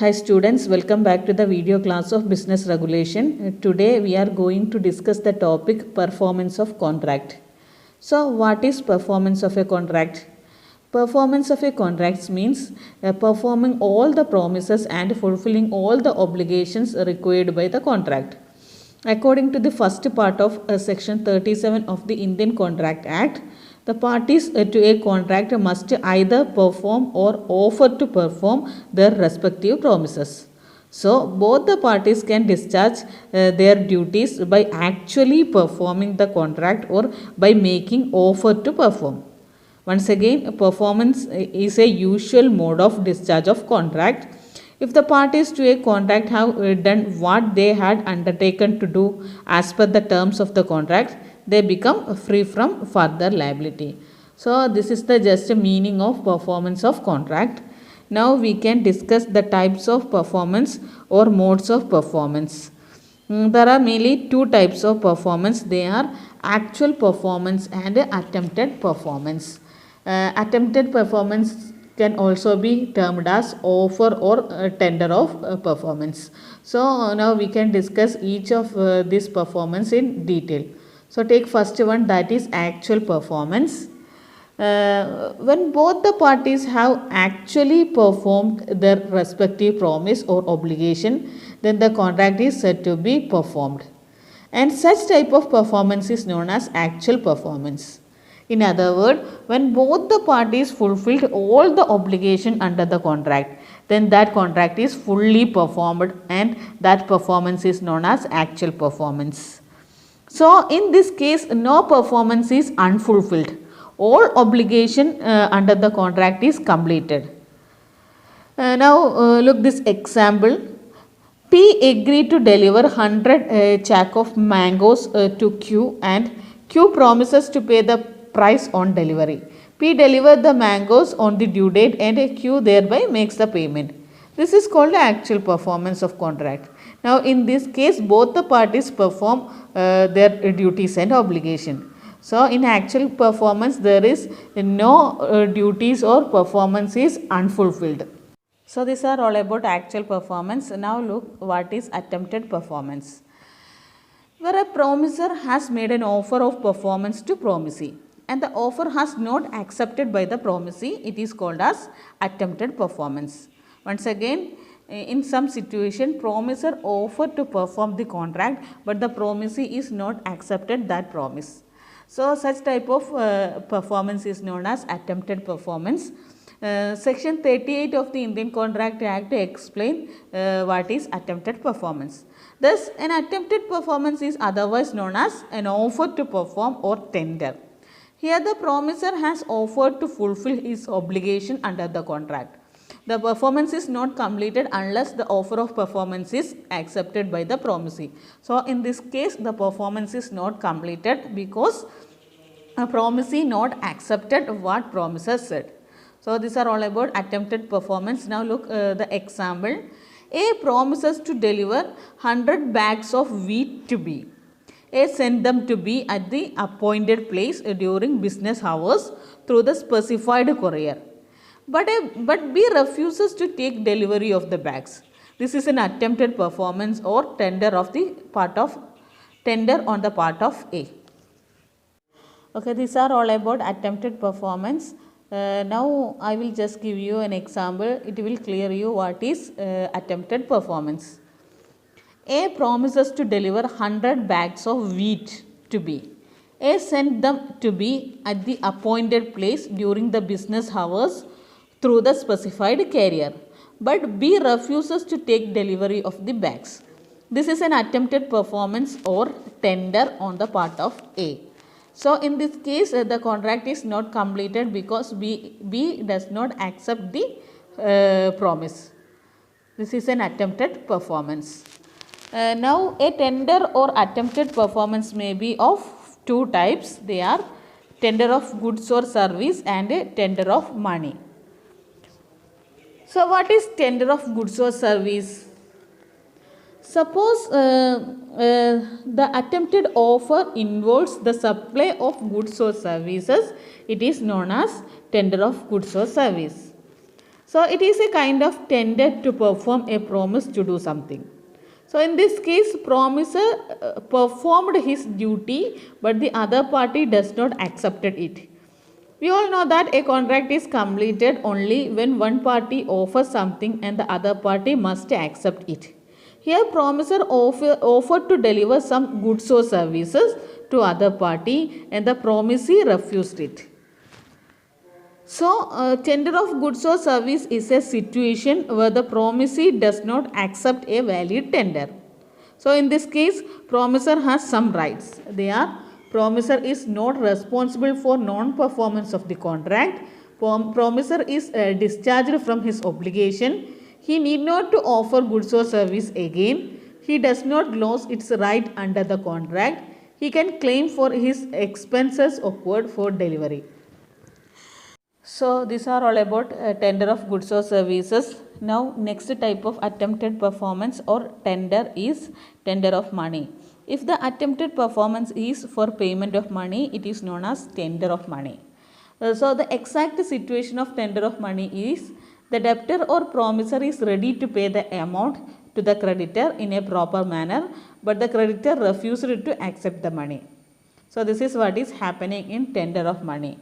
Hi students, welcome back to the video class of business regulation. Today we are going to discuss the topic performance of contract. So what is performance of a contract? Performance of a contract means performing all the promises and fulfilling all the obligations required by the contract. According to the first part of section 37 of the Indian Contract Act, the parties to a contract must either perform or offer to perform their respective promises. So, both the parties can discharge their duties by actually performing the contract or by making offer to perform. Once again, performance is a usual mode of discharge of contract. If the parties to a contract have done what they had undertaken to do as per the terms of the contract, they become free from further liability. So this is the just meaning of performance of contract. Now we can discuss the types of performance or modes of performance. There are mainly two types of performance. They are actual performance and attempted performance. Attempted performance can also be termed as offer or tender of performance. So now we can discuss each of this performance in detail. So take first one, that is actual performance. When both the parties have actually performed their respective promise or obligation, then the contract is said to be performed. And such type of performance is known as actual performance. In other words, when both the parties fulfilled all the obligation under the contract, then that contract is fully performed and that performance is known as actual performance. So, in this case, no performance is unfulfilled. All obligation under the contract is completed. Now, look this example. P agreed to deliver 100 chack of mangoes to Q, and Q promises to pay the price on delivery. P delivered the mangoes on the due date and Q thereby makes the payment. This is called the actual performance of contract. Now in this case both the parties perform their duties and obligation. So in actual performance there is no duties or performance is unfulfilled. So these are all about actual performance. Now look what is attempted performance. Where a promiser has made an offer of performance to promisee and the offer has not accepted by the promisee, it is called as attempted performance. Once again, in some situation, promiser offered to perform the contract, but the promisee is not accepted that promise. So such type of performance is known as attempted performance. Section 38 of the Indian Contract Act explain what is attempted performance. Thus, an attempted performance is otherwise known as an offer to perform or tender. Here the promiser has offered to fulfill his obligation under the contract. The performance is not completed unless the offer of performance is accepted by the promisee. So in this case the performance is not completed because a promisee not accepted what promiser said. So these are all about attempted performance. Now look the example. A promises to deliver 100 bags of wheat to B. A sent them to B at the appointed place during business hours through the specified courier. But B refuses to take delivery of the bags. This is an attempted performance or tender on the part of A. Okay, these are all about attempted performance. Now I will just give you an example. It will clear you what is attempted performance. A promises to deliver 100 bags of wheat to B. A sent them to B at the appointed place during the business hours through the specified carrier, but B refuses to take delivery of the bags. This is an attempted performance or tender on the part of A. So in this case the contract is not completed because B does not accept the promise. This is an attempted performance. Now a tender or attempted performance may be of two types. They are tender of goods or service and a tender of money. So what is tender of goods or service? Suppose the attempted offer involves the supply of goods or services, it is known as tender of goods or service. So it is a kind of tender to perform a promise to do something. So in this case, promiser performed his duty, but the other party does not accepted it. We all know that a contract is completed only when one party offers something and the other party must accept it. Here promiser offered to deliver some goods or services to other party and the promisee refused it. So, tender of goods or service is a situation where the promisee does not accept a valid tender. So, in this case, promiser has some rights. They are: promiser is not responsible for non-performance of the contract. Promiser is discharged from his obligation. He need not to offer goods or service again. He does not lose its right under the contract. He can claim for his expenses occurred for delivery. So these are all about tender of goods or services. Now next type of attempted performance or tender is tender of money. If the attempted performance is for payment of money, it is known as tender of money. So the exact situation of tender of money is the debtor or promisor is ready to pay the amount to the creditor in a proper manner, but the creditor refused to accept the money. So this is what is happening in tender of money.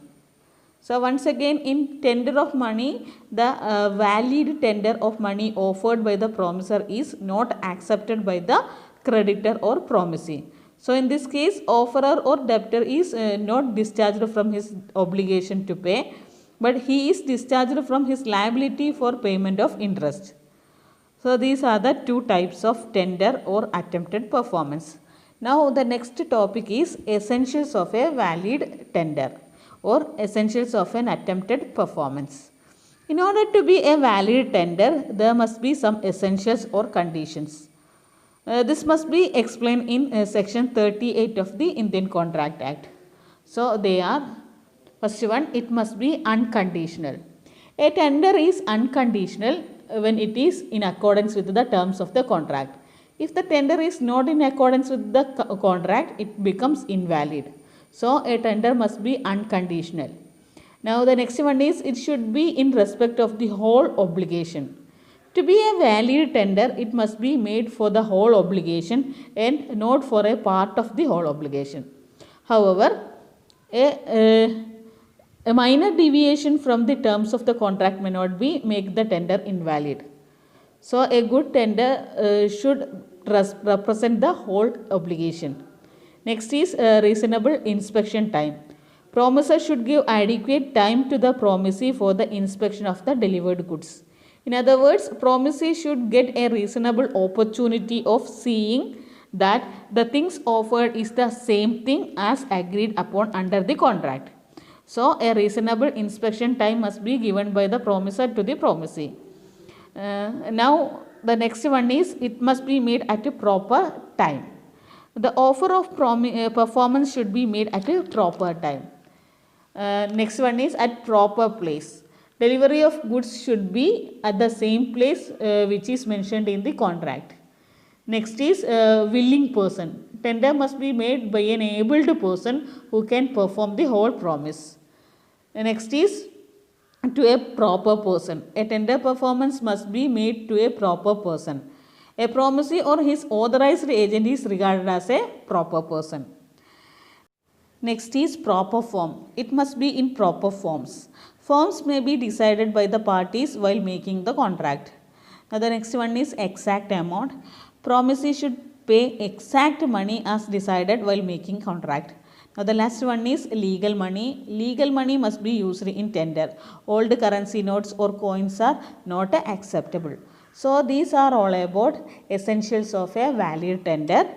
So once again, in tender of money, the valid tender of money offered by the promisor is not accepted by the creditor or promisee. So in this case, offerer or debtor is not discharged from his obligation to pay, but he is discharged from his liability for payment of interest. So these are the two types of tender or attempted performance. Now the next topic is essentials of a valid tender or essentials of an attempted performance. In order to be a valid tender, there must be some essentials or conditions. This must be explained in section 38 of the Indian Contract Act. So they are: first one, it must be unconditional. A tender is unconditional when it is in accordance with the terms of the contract. If the tender is not in accordance with the contract, it becomes invalid. So a tender must be unconditional. Now the next one is it should be in respect of the whole obligation. To be a valid tender, it must be made for the whole obligation and not for a part of the whole obligation. However, a minor deviation from the terms of the contract may not make the tender invalid. So a good tender should represent the whole obligation. Next is reasonable inspection time. Promiser should give adequate time to the promisee for the inspection of the delivered goods. In other words, promisee should get a reasonable opportunity of seeing that the things offered is the same thing as agreed upon under the contract. So a reasonable inspection time must be given by the promiser to the promisee. Now the next one is it must be made at a proper time. The offer of performance should be made at a proper time. Next one is at proper place. Delivery of goods should be at the same place which is mentioned in the contract. Next is willing person. Tender must be made by an able person who can perform the whole promise. Next is to a proper person. A tender performance must be made to a proper person. A promisee or his authorized agent is regarded as a proper person. Next is proper form. It must be in proper forms. Forms may be decided by the parties while making the contract. Now the next one is exact amount. Promisee should pay exact money as decided while making contract. Now the last one is legal money. Legal money must be used in tender. Old currency notes or coins are not acceptable. So these are all about essentials of a valid tender.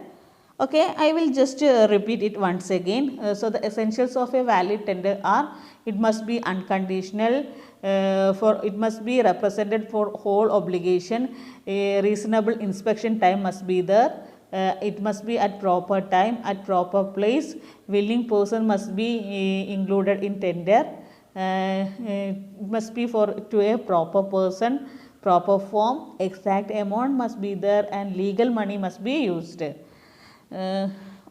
Okay, I will just repeat it once again. So the essentials of a valid tender are: it must be unconditional, it must be represented for whole obligation, a reasonable inspection time must be there, it must be at proper time, at proper place, willing person must be included in tender, it must be to a proper person, proper form, exact amount must be there, and legal money must be used.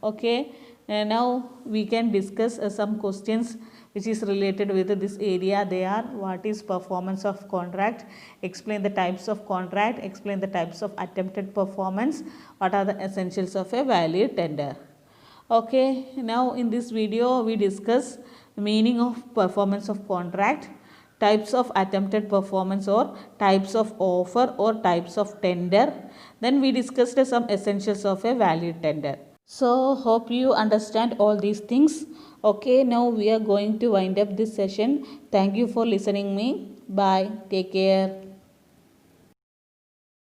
Okay, now we can discuss some questions which is related with this area. They are what is performance of contract, explain the types of contract, explain the types of attempted performance, what are the essentials of a valid tender. Okay, now in this video we discuss the meaning of performance of contract, types of attempted performance or types of offer or types of tender. Then we discussed some essentials of a valid tender. So hope you understand all these things. Okay, now we are going to wind up this session. Thank you for listening me. Bye. Take care.